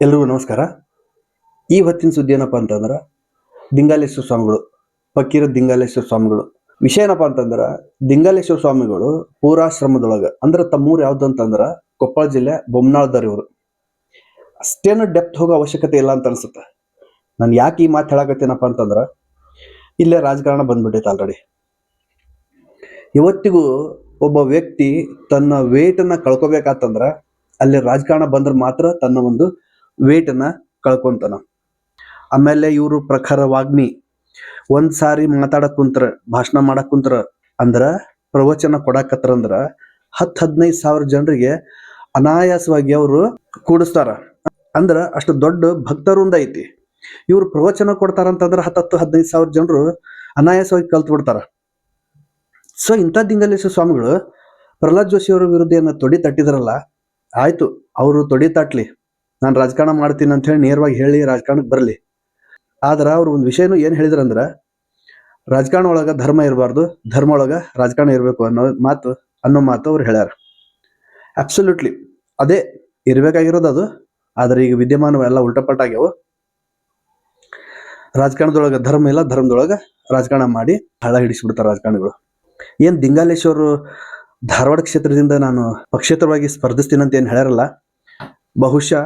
ಎಲ್ರಿಗೂ ನಮಸ್ಕಾರ. ಈ ಹೊತ್ತಿನ ಸುದ್ದಿ ಏನಪ್ಪ ಅಂತಂದ್ರೆ ದಿಂಗಾಲೇಶ್ವರ ಸ್ವಾಮಿಗಳು, ಫಕೀರ ದಿಂಗಾಲೇಶ್ವರ ಸ್ವಾಮಿಗಳು. ವಿಷಯ ಏನಪ್ಪ ಅಂತಂದ್ರೆ ದಿಂಗಾಲೇಶ್ವರ ಸ್ವಾಮಿಗಳು ಪೂರಾಶ್ರಮದೊಳಗೆ ಅಂದ್ರೆ ತಮ್ಮೂರು ಯಾವ್ದು ಅಂತಂದ್ರೆ ಕೊಪ್ಪಳ ಜಿಲ್ಲೆ ಬೊಮ್ಮನಾಳದವ್ರು ಇವರು. ಅಷ್ಟೇನು ಡೆಪ್ತ್ ಹೋಗೋ ಅವಶ್ಯಕತೆ ಇಲ್ಲ ಅಂತ ಅನ್ಸುತ್ತೆ. ನಾನು ಯಾಕೆ ಈ ಮಾತು ಹೇಳಕತ್ತೇನಪ್ಪ ಅಂತಂದ್ರೆ ಇಲ್ಲೇ ರಾಜಕಾರಣ ಬಂದ್ಬಿಟ್ಟೈತೆ ಆಲ್ರೆಡಿ. ಇವತ್ತಿಗೂ ಒಬ್ಬ ವ್ಯಕ್ತಿ ತನ್ನ ವೇಟನ್ನ ಕಳ್ಕೊಬೇಕಂತಂದ್ರೆ ಅಲ್ಲಿ ರಾಜಕಾರಣ ಬಂದ್ರೆ ಮಾತ್ರ ತನ್ನ ಒಂದು ವೇಟನ್ನ ಕಳ್ಕೊಂತಾನ. ಆಮೇಲೆ ಇವರು ಪ್ರಖರ ವಾಗ್ಮಿ. ಒಂದ್ ಸಾರಿ ಮಾತಾಡಕ್ ಕುಂತ್ರ, ಭಾಷಣ ಮಾಡಕ್ ಕುಂತ್ರ ಅಂದ್ರ, ಪ್ರವಚನ ಕೊಡಾಕತ್ರ ಅಂದ್ರ 10-15 ಸಾವಿರ ಜನರಿಗೆ ಅನಾಯಾಸವಾಗಿ ಅವರು ಕೂಡಿಸ್ತಾರ. ಅಂದ್ರ ಅಷ್ಟು ದೊಡ್ಡ ಭಕ್ತರಿಂದ ಐತಿ. ಇವ್ರು ಪ್ರವಚನ ಕೊಡ್ತಾರಂತಂದ್ರ 10-15 ಸಾವಿರ ಜನರು ಅನಾಯಾಸವಾಗಿ ಕಲ್ತು ಬಿಡ್ತಾರ. ಸೊ ಇಂಥ ದಿಂಗಾಲೇಶ್ವರ ಸ್ವಾಮಿಗಳು ಪ್ರಹ್ಲಾದ್ ಜೋಶಿ ಅವರ ವಿರುದ್ಧ ಏನ ತೊಡಿ ತಟ್ಟಿದ್ರಲ್ಲ, ಆಯ್ತು, ಅವರು ತೊಡಿ ತಟ್ಲಿ, ನಾನು ರಾಜಕಾರಣ ಮಾಡ್ತೀನಿ ಅಂತ ಹೇಳಿ ನೇರವಾಗಿ ಹೇಳಿ ರಾಜಕಾರಣಕ್ಕೆ ಬರಲಿ. ಆದ್ರೆ ಅವ್ರು ಒಂದು ವಿಷಯನೂ ಏನು ಹೇಳಿದ್ರಂದ್ರೆ ರಾಜಕಾರಣ ಒಳಗೆ ಧರ್ಮ ಇರಬಾರ್ದು, ಧರ್ಮ ಒಳಗೆ ರಾಜಕಾರಣ ಇರಬೇಕು ಅನ್ನೋ ಮಾತು ಅವ್ರು ಹೇಳ್ಯಾರ. ಅಬ್ಸಲ್ಯೂಟ್ಲಿ ಅದೇ ಇರಬೇಕಾಗಿರೋದು ಅದು. ಆದ್ರೆ ಈಗ ವಿದ್ಯಮಾನ ಎಲ್ಲ ಉಲ್ಟಪಟ್ಟಾಗ್ಯಾವು. ರಾಜಕಾರಣದೊಳಗೆ ಧರ್ಮ ಇಲ್ಲ, ಧರ್ಮದೊಳಗೆ ರಾಜಕಾರಣ ಮಾಡಿ ಹಳ ಹಿಡಿಸ್ಬಿಡ್ತಾರೆ ರಾಜಕಾರಣಿಗಳು. ಏನ್ ದಿಂಗಾಲೇಶ್ವರು ಧಾರವಾಡ ಕ್ಷೇತ್ರದಿಂದ ನಾನು ಪಕ್ಷೇತರವಾಗಿ ಸ್ಪರ್ಧಿಸ್ತೀನಿ ಅಂತ ಏನು ಹೇಳ್ಯಾರಲ್ಲ, ಬಹುಶಃ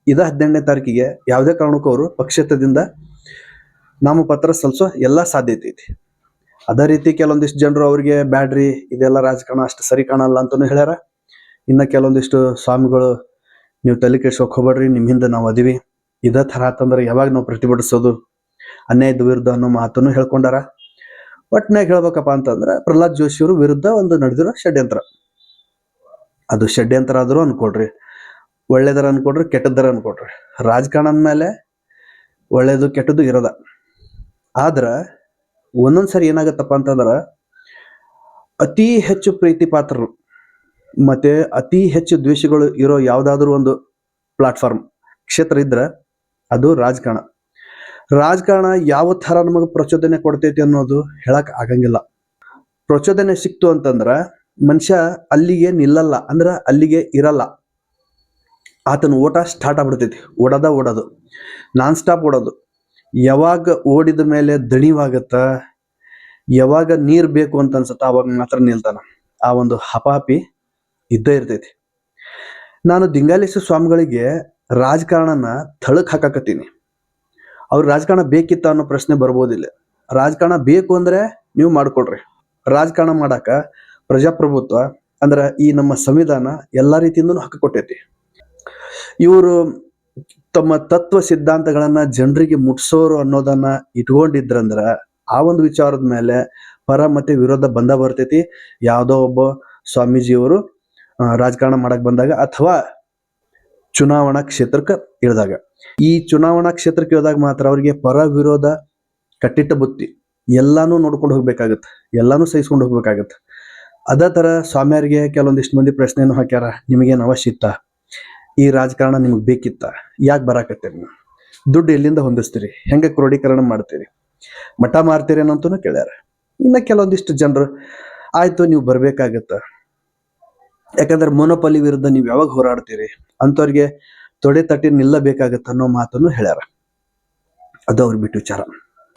17ನೇ ತಾರೀಕಿಗೆ ಯಾವುದೇ ಕಾರಣಕ್ಕೂ ಅವರು ಪಕ್ಷೇತರದಿಂದ ನಾಮಪತ್ರ ಸಲ್ಲಿಸೋ ಎಲ್ಲ ಸಾಧ್ಯತೆ ಐತಿ. ಅದೇ ರೀತಿ ಕೆಲವೊಂದಿಷ್ಟು ಜನರು ಅವ್ರಿಗೆ ಬ್ಯಾಡ್ರಿ, ಇದೆಲ್ಲ ರಾಜಕಾರಣ ಅಷ್ಟು ಸರಿ ಕಾಣಲ್ಲ ಅಂತಲೂ ಹೇಳ್ಯಾರ. ಇನ್ನು ಕೆಲವೊಂದಿಷ್ಟು ಸ್ವಾಮಿಗಳು, ನೀವು ತಲೆ ಕೆಡ್ಸೋಕೆ ಹೋಗ್ಬೇಡ್ರಿ, ನಿಮ್ಮ ಹಿಂದೆ ನಾವು ಅದೀವಿ, ಇದೇ ಥರ ಆತಂದ್ರೆ ಯಾವಾಗ ನಾವು ಪ್ರತಿಭಟಿಸೋದು, ಅನ್ಯಾಯದ ವಿರುದ್ಧ ಅನ್ನೋ ಮಾತನ್ನು ಹೇಳ್ಕೊಂಡಾರ. ಒಟ್ಟಿನಾಗ ಹೇಳ್ಬೇಕಪ್ಪ ಅಂತಂದ್ರೆ ಪ್ರಹ್ಲಾದ್ ಜೋಶಿ ಅವರು ವಿರುದ್ಧ ಒಂದು ನಡೆದಿರೋ ಷಡ್ಯಂತ್ರ. ಅದು ಷಡ್ಯಂತ್ರ ಆದರೂ ಅನ್ಕೊಡ್ರಿ, ಒಳ್ಳೇದರ ಅನ್ಕೊಡ್ರಿ, ಕೆಟ್ಟದ್ದರ ಅನ್ಕೊಡ್ರಿ. ರಾಜಕಾರಣದ ಮೇಲೆ ಒಳ್ಳೇದು ಕೆಟ್ಟದ್ದು ಇರೋದ. ಆದ್ರೆ ಒಂದೊಂದ್ಸರಿ ಏನಾಗತ್ತಪ್ಪ ಅಂತಂದ್ರೆ ಅತಿ ಹೆಚ್ಚು ಪ್ರೀತಿ ಪಾತ್ರರು ಮತ್ತೆ ಅತಿ ಹೆಚ್ಚು ದ್ವೇಷಗಳು ಇರೋ ಯಾವುದಾದ್ರೂ ಒಂದು ಪ್ಲಾಟ್ಫಾರ್ಮ್ ಕ್ಷೇತ್ರ ಇದ್ರೆ ಅದು ರಾಜಕಾರಣ. ರಾಜಕಾರಣ ಯಾವ ಥರ ನಮಗೆ ಪ್ರಚೋದನೆ ಕೊಡ್ತೈತಿ ಅನ್ನೋದು ಹೇಳಕ್ ಆಗಂಗಿಲ್ಲ. ಪ್ರಚೋದನೆ ಸಿಕ್ತು ಅಂತಂದ್ರ ಮನುಷ್ಯ ಅಲ್ಲಿಗೆ ನಿಲ್ಲಲ್ಲ, ಅಂದ್ರೆ ಅಲ್ಲಿಗೆ ಇರಲ್ಲ. ಆತನ ಓಟ ಸ್ಟಾರ್ಟ್ ಆಗ್ಬಿಡ್ತೈತಿ. ಓಡೋದು ನಾನ್ ಸ್ಟಾಪ್ ಓಡೋದು. ಯಾವಾಗ ಓಡಿದ ಮೇಲೆ ದಣಿವಾಗತ್ತ, ಯಾವಾಗ ನೀರ್ ಬೇಕು ಅಂತ ಅನ್ಸತ್ತ, ಅವಾಗ ಮಾತ್ರ ನಿಲ್ತಾನ. ಆ ಒಂದು ಹಪಾಪಿ ಇದ್ದೇ ಇರ್ತೈತಿ. ನಾನು ದಿಂಗಾಲೇಶ್ವರ ಸ್ವಾಮಿಗಳಿಗೆ ರಾಜಕಾರಣನ ಥಳಕ್ ಹಾಕಾಕತ್ತೀನಿ. ಅವ್ರು ರಾಜಕಾರಣ ಬೇಕಿತ್ತ ಅನ್ನೋ ಪ್ರಶ್ನೆ ಬರ್ಬೋದಿಲ್ಲ. ರಾಜಕಾರಣ ಬೇಕು ಅಂದ್ರೆ ನೀವು ಮಾಡ್ಕೊಡ್ರಿ. ರಾಜಕಾರಣ ಮಾಡಾಕ ಪ್ರಜಾಪ್ರಭುತ್ವ ಅಂದ್ರ ಈ ನಮ್ಮ ಸಂವಿಧಾನ ಎಲ್ಲಾ ರೀತಿಯಿಂದನೂ ಹಕ್ಕು ಕೊಟ್ಟೈತಿ. ಇವರು ತಮ್ಮ ತತ್ವ ಸಿದ್ಧಾಂತಗಳನ್ನ ಜನರಿಗೆ ಮುಟ್ಸೋರು ಅನ್ನೋದನ್ನ ಇಟ್ಕೊಂಡಿದ್ರಂದ್ರ ಆ ಒಂದು ವಿಚಾರದ ಮೇಲೆ ಪರ ಮತ್ತೆ ವಿರೋಧ ಬರ್ತೈತಿ. ಯಾವುದೋ ಒಬ್ಬ ಸ್ವಾಮೀಜಿಯವರು ರಾಜಕಾರಣ ಮಾಡಕ್ ಬಂದಾಗ ಅಥವಾ ಚುನಾವಣಾ ಕ್ಷೇತ್ರಕ್ಕೆ ಇಳಿದಾಗ, ಈ ಚುನಾವಣಾ ಕ್ಷೇತ್ರಕ್ಕೆ ಇಳಿದಾಗ ಮಾತ್ರ ಅವ್ರಿಗೆ ಪರ ವಿರೋಧ ಕಟ್ಟಿಟ್ಟ ಬುತ್ತಿ ಎಲ್ಲಾನು ನೋಡ್ಕೊಂಡು ಹೋಗ್ಬೇಕಾಗತ್ತೆ, ಎಲ್ಲಾನು ಸಹಿಸ್ಕೊಂಡು ಹೋಗ್ಬೇಕಾಗತ್ತೆ. ಅದೇ ತರ ಸ್ವಾಮಿಯರಿಗೆ ಕೆಲವೊಂದಿಷ್ಟು ಮಂದಿ ಪ್ರಶ್ನೆಯನ್ನು ಹಾಕ್ಯಾರ, ನಿಮಗೇನು ಅವಶ್ಯ ಇತ್ತ, ಈ ರಾಜಕಾರಣ ನಿಮ್ಗೆ ಬೇಕಿತ್ತ, ಯಾಕೆ ಬರಾಕತ್ತೀರಿ, ನೀವು ದುಡ್ಡು ಎಲ್ಲಿಂದ ಹೊಂದಿಸ್ತೀರಿ, ಹೆಂಗೆ ಕ್ರೋಢೀಕರಣ ಮಾಡ್ತೀರಿ, ಮಠ ಮಾರ್ತೀರಿ ಅನ್ನೋಂತೂ ಕೇಳ್ಯಾರ. ಇನ್ನು ಕೆಲವೊಂದಿಷ್ಟು ಜನರು ಆಯ್ತು ನೀವು ಬರ್ಬೇಕಾಗತ್ತ, ಯಾಕಂದ್ರೆ ಮೊನೋಪಲಿ ವಿರುದ್ಧ ನೀವು ಯಾವಾಗ ಹೋರಾಡ್ತೀರಿ ಅಂತವ್ರಿಗೆ ತೊಡೆ ತಟ್ಟಿ ನಿಲ್ಲಬೇಕಾಗತ್ತ ಅನ್ನೋ ಮಾತನ್ನು ಹೇಳ್ಯಾರ. ಅದು ಅವ್ರಿಗೆ ಬಿಟ್ಟು ವಿಚಾರ.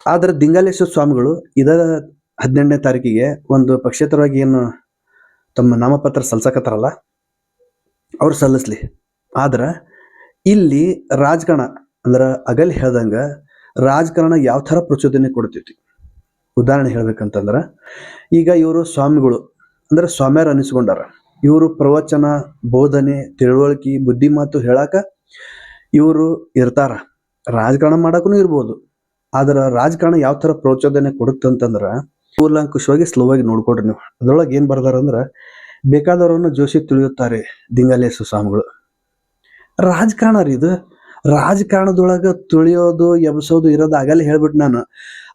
ಆದ್ರೆ ದಿಂಗಾಲೇಶ್ವರ ಸ್ವಾಮಿಗಳು 17ನೇ ತಾರೀಕಿಗೆ ಒಂದು ಪಕ್ಷೇತರವಾಗಿ ಏನು ತಮ್ಮ ನಾಮಪತ್ರ ಸಲ್ಸಕತ್ತಾರಲ್ಲ, ಅವ್ರು ಸಲ್ಲಿಸ್ಲಿ. ಆದ್ರ ಇಲ್ಲಿ ರಾಜಕಾರಣ ಅಂದ್ರ ಅಗಲ್ ಹೇಳ್ದಂಗ ರಾಜಕಾರಣ ಯಾವ ಥರ ಪ್ರಚೋದನೆ ಕೊಡ್ತೈತಿ. ಉದಾಹರಣೆ ಹೇಳ್ಬೇಕಂತಂದ್ರ ಈಗ ಇವರು ಸ್ವಾಮಿಗಳು ಅಂದ್ರೆ ಸ್ವಾಮ್ಯಾರ ಅನಿಸ್ಕೊಂಡಾರ. ಇವರು ಪ್ರವಚನ, ಬೋಧನೆ, ತಿಳುವಳಿಕೆ, ಬುದ್ಧಿ ಮಾತು ಹೇಳಾಕ ಇವರು ಇರ್ತಾರ. ರಾಜಕಾರಣ ಮಾಡಕ್ಕೂ ಇರ್ಬೋದು. ಆದ್ರ ರಾಜಕಾರಣ ಯಾವ ತರ ಪ್ರಚೋದನೆ ಕೊಡುತ್ತಂತಂದ್ರ ಕೂಲಂಕುಷವಾಗಿ ಸ್ಲೋವಾಗಿ ನೋಡ್ಕೊಡ್ರಿ ನೀವು. ಅದ್ರೊಳಗೆ ಏನ್ ಬರ್ದಾರ ಅಂದ್ರ, ಬೇಕಾದವರನ್ನು ಜೋಶಿ ತಿಳಿಯುತ್ತಾರೆ ದಿಂಗಾಲೇಶ್ವರ ಸ್ವಾಮಿಗಳು. ರಾಜಕಾರಣ ರೀ ಇದು. ರಾಜಕಾರಣದೊಳಗ ತುಳಿಯೋದು ಎಬ್ಸೋದು ಇರೋದು ಆಗಲ್ಲ ಹೇಳ್ಬಿಟ್ಟು ನಾನು.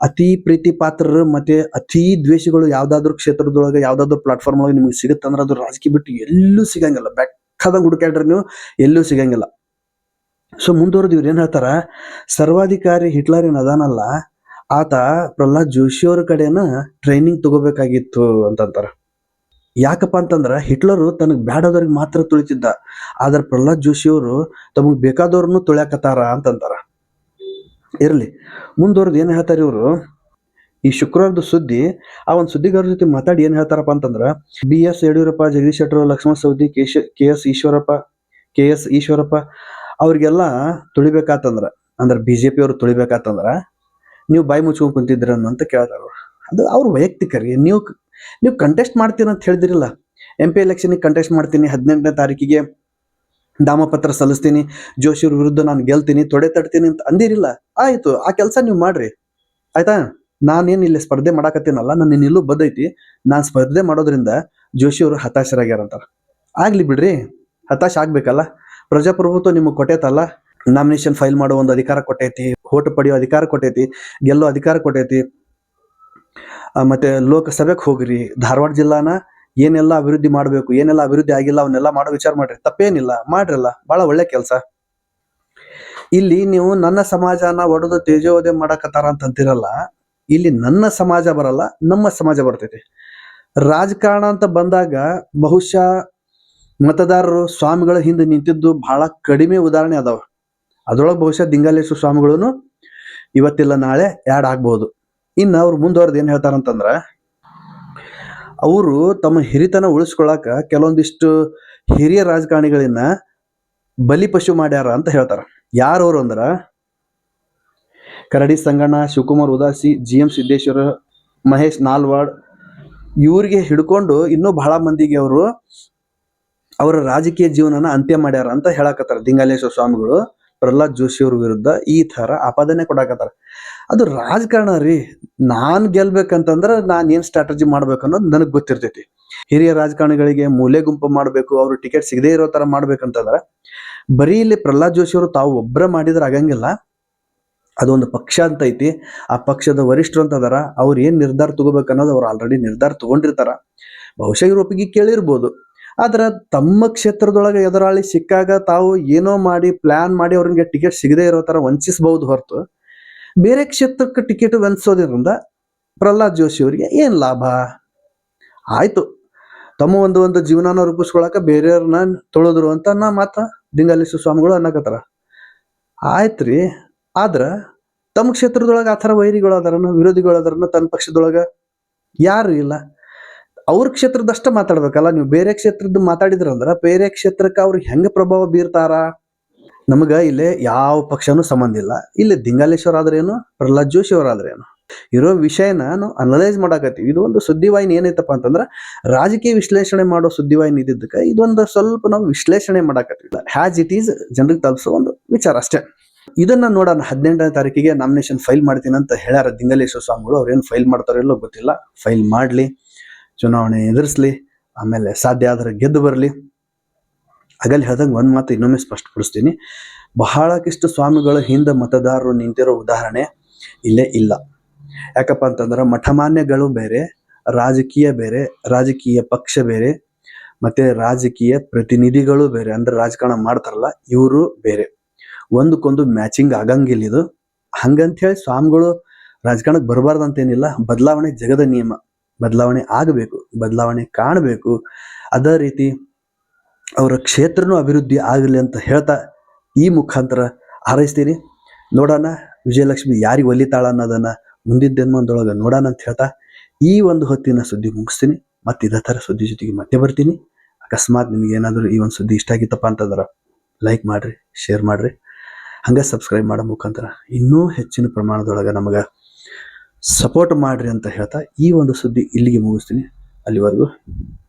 ಅತಿ ಪ್ರೀತಿ ಪಾತ್ರರು ಮತ್ತೆ ಅತಿ ದ್ವೇಷಗಳು ಯಾವ್ದಾದ್ರು ಕ್ಷೇತ್ರದೊಳಗೆ ಯಾವ್ದಾದ್ರು ಪ್ಲಾಟ್ಫಾರ್ಮ್ ಒಳಗೆ ನಿಮ್ಗೆ ಸಿಗುತ್ತಂದ್ರೆ ಅದು ರಾಜಕೀಯ ಬಿಟ್ಟು ಎಲ್ಲೂ ಸಿಗಂಗಿಲ್ಲ. ಬೆಕ್ಕದಂಗ ಹುಡುಕಾಡ್ರಿ ನೀವು, ಎಲ್ಲೂ ಸಿಗಂಗಿಲ್ಲ. ಸೊ ಮುಂದುವರೆದು ಇವ್ರು ಏನ್ ಹೇಳ್ತಾರ, ಸರ್ವಾಧಿಕಾರಿ ಹಿಟ್ಲರ್ ಏನ್ ಅದಾನಲ್ಲ, ಆತ ಪ್ರಹ್ಲಾದ್ ಜೋಶಿ ಅವ್ರ ಕಡೆನ ಟ್ರೈನಿಂಗ್ ತಗೋಬೇಕಾಗಿತ್ತು ಅಂತಂತಾರ. ಯಾಕಪ್ಪ ಅಂತಂದ್ರ ಹಿಟ್ಲರು ತನಗ್ ಬ್ಯಾಡದವ್ರಿಗೆ ಮಾತ್ರ ತುಳಿತಿದ್ದ, ಆದ್ರ ಪ್ರಹ್ಲಾದ್ ಜೋಶಿ ಅವರು ತಮಗ್ ಬೇಕಾದವ್ರನ್ನು ತುಳ್ಯಾಕತ್ತಾರ ಅಂತಂತಾರ. ಇರ್ಲಿ, ಮುಂದುವರೆದು ಏನ್ ಹೇಳ್ತಾರ ಇವರು, ಈ ಶುಕ್ರವಾರದ ಸುದ್ದಿ, ಆ ಒಂದು ಸುದ್ದಿಗಾರರ ಜೊತೆ ಮಾತಾಡಿ ಏನ್ ಹೇಳ್ತಾರಪ್ಪ ಅಂತಂದ್ರ, BS ಯಡಿಯೂರಪ್ಪ, ಜಗದೀಶ್ ಶೆಟ್ಟರ್, ಲಕ್ಷ್ಮಣ ಸವದಿ, KS ಈಶ್ವರಪ್ಪ ಅವ್ರಿಗೆಲ್ಲ ತುಳಿಬೇಕಾತಂದ್ರ, ಅಂದ್ರೆ BJP ಅವ್ರು ತುಳಿಬೇಕಾತಂದ್ರ ನೀವು ಬಾಯಿ ಮುಚ್ಕೊಂಡ್ ಕುಂತಿದ್ರ ಅಂತ ಕೇಳ್ತಾರ. ಅದು ಅವ್ರ ವೈಯಕ್ತಿಕ ರೀ. ನೀವು ಕಂಟೆಸ್ಟ್ ಮಾಡ್ತೀನಿ ಅಂತ ಹೇಳಿದಿರಿಲ್ಲ, MP ಎಲೆಕ್ಷನ್ಗೆ ಕಂಟೆಸ್ಟ್ ಮಾಡ್ತೀನಿ, 18ನೇ ತಾರೀಕಿಗೆ ನಾಮಪತ್ರ ಸಲ್ಲಿಸ್ತೀನಿ, ಜೋಶಿ ಅವ್ರ ವಿರುದ್ಧ ನಾನು ಗೆಲ್ತೀನಿ, ತೊಡೆ ತಡ್ತೀನಿ ಅಂತ ಅಂದಿರಿಲ್ಲ. ಆಯ್ತು, ಆ ಕೆಲಸ ನೀವು ಮಾಡ್ರಿ, ಆಯ್ತಾ. ನಾನೇನ್ ಇಲ್ಲಿ ಸ್ಪರ್ಧೆ ಮಾಡಾಕತ್ತೀನಲ್ಲ, ನನ್ನ ನಿಲ್ಲು ಬದ್ದೈತಿ, ನಾನ್ ಸ್ಪರ್ಧೆ ಮಾಡೋದ್ರಿಂದ ಜೋಶಿ ಅವರು ಹತಾಶರಾಗ್ಯಾರಂತಾರ. ಆಗ್ಲಿ ಬಿಡ್ರಿ, ಹತಾಶ ಆಗ್ಬೇಕಲ್ಲ. ಪ್ರಜಾಪ್ರಭುತ್ವ ನಿಮಗೆ ಕೊಟ್ಟೈತಲ್ಲ, ನಾಮಿನೇಷನ್ ಫೈಲ್ ಮಾಡೋ ಒಂದು ಅಧಿಕಾರ ಕೊಟ್ಟೈತಿ, ಓಟ್ ಪಡೆಯೋ ಅಧಿಕಾರ ಕೊಟ್ಟೈತಿ, ಗೆಲ್ಲೋ ಅಧಿಕಾರ ಕೊಟ್ಟೈತಿ. ಮತ್ತೆ ಲೋಕಸಭೆಗೆ ಹೋಗ್ರಿ, ಧಾರವಾಡ ಜಿಲ್ಲಾನ ಏನೆಲ್ಲ ಅಭಿವೃದ್ಧಿ ಮಾಡ್ಬೇಕು, ಏನೆಲ್ಲ ಅಭಿವೃದ್ಧಿ ಆಗಿಲ್ಲ ಅವನ್ನೆಲ್ಲ ಮಾಡೋ ವಿಚಾರ ಮಾಡ್ರಿ, ತಪ್ಪೇನಿಲ್ಲ, ಮಾಡ್ರಲ್ಲ, ಬಹಳ ಒಳ್ಳೆ ಕೆಲಸ. ಇಲ್ಲಿ ನೀವು ನನ್ನ ಸಮಾಜನ ಒಡೆದು ತೇಜೋವಧೆ ಮಾಡಕತ್ತಾರ ಅಂತ ಅಂತಿರಲ್ಲ, ಇಲ್ಲಿ ನನ್ನ ಸಮಾಜ ಬರಲ್ಲ, ನಮ್ಮ ಸಮಾಜ ಬರ್ತೈತಿ. ರಾಜಕಾರಣ ಅಂತ ಬಂದಾಗ ಬಹುಶಃ ಮತದಾರರು ಸ್ವಾಮಿಗಳ ಹಿಂದೆ ನಿಂತಿದ್ದು ಬಹಳ ಕಡಿಮೆ ಉದಾಹರಣೆ ಅದಾವ. ಅದ್ರೊಳಗೆ ಬಹುಶಃ ದಿಂಗಾಲೇಶ್ವರ ಸ್ವಾಮಿಗಳನ್ನು ಇವತ್ತಿಲ್ಲ ನಾಳೆ ಆ್ಯಡ್ ಆಗ್ಬಹುದು. ಇನ್ನು ಅವ್ರು ಮುಂದುವರೆದು ಏನ್ ಹೇಳ್ತಾರಂತಂದ್ರ, ಅವರು ತಮ್ಮ ಹಿರಿತನ ಉಳಿಸ್ಕೊಳಕ ಕೆಲವೊಂದಿಷ್ಟು ಹಿರಿಯ ರಾಜಕಾರಣಿಗಳನ್ನ ಬಲಿಪಶು ಮಾಡ್ಯಾರ ಅಂತ ಹೇಳ್ತಾರ. ಯಾರವರು ಅಂದ್ರ, ಕರಡಿ ಸಂಗಣ್ಣ, ಶಿವಕುಮಾರ್ ಉದಾಸಿ, GM ಸಿದ್ದೇಶ್ವರ, ಮಹೇಶ್ ನಾಲ್ವಾಡ್, ಇವ್ರಿಗೆ ಹಿಡ್ಕೊಂಡು ಇನ್ನೂ ಬಹಳ ಮಂದಿಗೆ ಅವರು ಅವರ ರಾಜಕೀಯ ಜೀವನನ ಅಂತ್ಯ ಮಾಡ್ಯಾರ ಅಂತ ಹೇಳಕತ್ತಾರ. ದಿಂಗಾಲೇಶ್ವರ ಸ್ವಾಮಿಗಳು ಪ್ರಹ್ಲಾದ್ ಜೋಶಿ ಅವ್ರ ವಿರುದ್ಧ ಈ ತರ ಆಪಾದನೆ ಕೊಡಾಕತ್ತಾರ. ಅದು ರಾಜಕಾರಣ ರೀ. ನಾನ್ ಗೆಲ್ಬೇಕಂತಂದ್ರ ನಾನ್ ಏನ್ ಸ್ಟ್ರಾಟಜಿ ಮಾಡ್ಬೇಕು ಅನ್ನೋದು ನನಗ್ ಗೊತ್ತಿರ್ತೈತಿ. ಹಿರಿಯ ರಾಜಕಾರಣಿಗಳಿಗೆ ಮೂಲೆ ಗುಂಪು ಮಾಡ್ಬೇಕು, ಅವ್ರು ಟಿಕೆಟ್ ಸಿಗದೆ ಇರೋ ತರ ಮಾಡ್ಬೇಕಂತಂದ್ರ ಬರೀ ಇಲ್ಲಿ ಪ್ರಹ್ಲಾದ್ ಜೋಶಿ ಅವರು ತಾವು ಒಬ್ಬರ ಮಾಡಿದ್ರೆ ಆಗಂಗಿಲ್ಲ. ಅದೊಂದು ಪಕ್ಷ ಅಂತ ಐತಿ, ಆ ಪಕ್ಷದ ವರಿಷ್ಠರು ಅಂತ ಅದಾರ, ಅವ್ರು ಏನ್ ನಿರ್ಧಾರ ತಗೋಬೇಕನ್ನೋದು ಅವ್ರು ಆಲ್ರೆಡಿ ನಿರ್ಧಾರ ತಗೊಂಡಿರ್ತಾರ. ಬಹುಶಃ ಇವ್ರೊಪ್ಪಿಗೆ ಕೇಳಿರ್ಬೋದು. ಆದ್ರ ತಮ್ಮ ಕ್ಷೇತ್ರದೊಳಗೆ ಎದುರಾಳಿ ಸಿಕ್ಕಾಗ ತಾವು ಏನೋ ಮಾಡಿ ಪ್ಲಾನ್ ಮಾಡಿ ಅವ್ರಿಗೆ ಟಿಕೆಟ್ ಸಿಗದೆ ಇರೋ ತರ ವಂಚಿಸಬಹುದು ಹೊರತು ಬೇರೆ ಕ್ಷೇತ್ರಕ್ಕೆ ಟಿಕೆಟ್ ವಂಚಿಸೋದ್ರಿಂದ ಪ್ರಹ್ಲಾದ್ ಜೋಶಿ ಅವರಿಗೆ ಏನ್ ಲಾಭ? ಆಯ್ತು, ತಮ್ಮ ಒಂದು ಜೀವನಾನ ರೂಪಿಸ್ಕೊಳಕ ಬೇರೆಯವ್ರನ್ನ ತೊಳೆದ್ರು ಅಂತ ಮಾತ್ರ ದಿಂಗಾಲೇಶ್ವರ ಸ್ವಾಮಿಗಳು ಅನ್ನಕತ್ತಾರ. ಆಯ್ತ್ರಿ, ಆದ್ರ ತಮ್ಮ ಕ್ಷೇತ್ರದೊಳಗ ಆ ಥರ ವೈರಿಗಳು ಅದಾರನ, ವಿರೋಧಿಗಳು ಅದಾರನ, ತನ್ನ ಪಕ್ಷದೊಳಗ ಯಾರು ಇಲ್ಲ. ಅವ್ರ ಕ್ಷೇತ್ರದಷ್ಟ ಮಾತಾಡ್ಬೇಕಲ್ಲ. ನೀವು ಬೇರೆ ಕ್ಷೇತ್ರದ್ದು ಮಾತಾಡಿದ್ರಂದ್ರ ಬೇರೆ ಕ್ಷೇತ್ರಕ್ಕೆ ಅವ್ರಿಗೆ ಹೆಂಗ ಪ್ರಭಾವ ಬೀರ್ತಾರ? ನಮಗ ಇಲ್ಲಿ ಯಾವ ಪಕ್ಷನೂ ಸಂಬಂಧ ಇಲ್ಲ. ಇಲ್ಲಿ ದಿಂಗಾಲೇಶ್ವರ ಆದ್ರೇನು, ಪ್ರಹ್ಲಾದ್ ಜೋಶಿ ಅವರಾದ್ರೇನು, ಇರೋ ವಿಷಯನ ನಾವು ಅನಲೈಸ್ ಮಾಡಾಕತ್ತೀವಿ. ಇದು ಒಂದು ಸುದ್ದಿವಾಹಿನಿ ಏನೈತಪ್ಪ ಅಂತಂದ್ರ ರಾಜಕೀಯ ವಿಶ್ಲೇಷಣೆ ಮಾಡೋ ಸುದ್ದಿವಾಹಿನಿ ಇದ್ದಿದ್ದಕ್ಕೆ ಇದೊಂದು ಸ್ವಲ್ಪ ನಾವು ವಿಶ್ಲೇಷಣೆ ಮಾಡಾಕತ್ತೀವಿ. ಹ್ಯಾಸ್ ಇಟ್ ಈಸ್ ಜನರಿಗೆ ತಲುಪಿಸೋ ಒಂದು ವಿಚಾರ ಅಷ್ಟೇ. ಇದನ್ನ ನೋಡೋಣ. 18ನೇ ತಾರೀಕಿಗೆ ನಾಮಿನೇಷನ್ ಫೈಲ್ ಮಾಡ್ತೀನಿ ಅಂತ ಹೇಳ್ಯಾರ ದಿಂಗಾಲೇಶ್ವರ ಸ್ವಾಮಿಗಳು. ಅವ್ರೇನು ಫೈಲ್ ಮಾಡ್ತಾರೋ ಗೊತ್ತಿಲ್ಲ. ಫೈಲ್ ಮಾಡ್ಲಿ, ಚುನಾವಣೆ ಎದುರಿಸ್ಲಿ, ಆಮೇಲೆ ಸಾಧ್ಯ ಆದ್ರೆ ಗೆದ್ದು ಬರಲಿ. ಆಗಲ್ಲಿ ಹೇಳ್ದಂಗೆ ಒಂದು ಮಾತು ಇನ್ನೊಮ್ಮೆ ಸ್ಪಷ್ಟಪಡಿಸ್ತೀನಿ, ಬಹಳಕ್ಕಿಷ್ಟು ಸ್ವಾಮಿಗಳ ಹಿಂದೆ ಮತದಾರರು ನಿಂತಿರೋ ಉದಾಹರಣೆ ಇಲ್ಲೇ ಇಲ್ಲ. ಯಾಕಪ್ಪ ಅಂತಂದ್ರೆ ಮಠಮಾನ್ಯಗಳು ಬೇರೆ, ರಾಜಕೀಯ ಬೇರೆ, ರಾಜಕೀಯ ಪಕ್ಷ ಬೇರೆ, ಮತ್ತೆ ರಾಜಕೀಯ ಪ್ರತಿನಿಧಿಗಳು ಬೇರೆ. ಅಂದ್ರೆ ರಾಜಕಾರಣ ಮಾಡ್ತಾರಲ್ಲ ಇವರು ಬೇರೆ, ಒಂದಕ್ಕೊಂದು ಮ್ಯಾಚಿಂಗ್ ಆಗಂಗಿಲ್ಲ ಇದು. ಹಂಗಂತ ಹೇಳಿ ಸ್ವಾಮಿಗಳು ರಾಜಕಾರಣಕ್ಕೆ ಬರಬಾರ್ದಂತೇನಿಲ್ಲ. ಬದಲಾವಣೆ ಜಗದ ನಿಯಮ, ಬದಲಾವಣೆ ಆಗಬೇಕು, ಬದಲಾವಣೆ ಕಾಣಬೇಕು. ಅದೇ ರೀತಿ ಅವರ ಕ್ಷೇತ್ರನೂ ಅಭಿವೃದ್ಧಿ ಆಗಲಿ ಅಂತ ಹೇಳ್ತಾ ಈ ಮುಖಾಂತರ ಹಾರೈಸ್ತೀನಿ. ನೋಡೋಣ ವಿಜಯಲಕ್ಷ್ಮಿ ಯಾರಿಗೆ ಒಲಿತಾಳ ಅನ್ನೋದನ್ನ ಮುಂದಿನ ಜನ್ಮದೊಳಗೆ ನೋಡೋಣ ಅಂತ ಹೇಳ್ತಾ ಈ ಒಂದು ಹೊತ್ತಿನ ಸುದ್ದಿ ಮುಗಿಸ್ತೀನಿ. ಮತ್ತೆ ಇದೇ ಥರ ಸುದ್ದಿ ಜೊತೆಗೆ ಮತ್ತೆ ಬರ್ತೀನಿ. ಅಕಸ್ಮಾತ್ ನಿಮ್ಗೆ ಏನಾದರೂ ಈ ಒಂದು ಸುದ್ದಿ ಇಷ್ಟ ಆಗಿತ್ತಪ್ಪ ಅಂತಂದ್ರೆ ಲೈಕ್ ಮಾಡಿರಿ, ಶೇರ್ ಮಾಡಿರಿ, ಹಂಗೆ ಸಬ್ಸ್ಕ್ರೈಬ್ ಮಾಡೋ ಮುಖಾಂತರ ಇನ್ನೂ ಹೆಚ್ಚಿನ ಪ್ರಮಾಣದೊಳಗೆ ನಮಗೆ ಸಪೋರ್ಟ್ ಮಾಡ್ರಿ ಅಂತ ಹೇಳ್ತಾ ಈ ಒಂದು ಸುದ್ದಿ ಇಲ್ಲಿಗೆ ಮುಗಿಸ್ತೀನಿ. ಅಲ್ಲಿವರೆಗೂ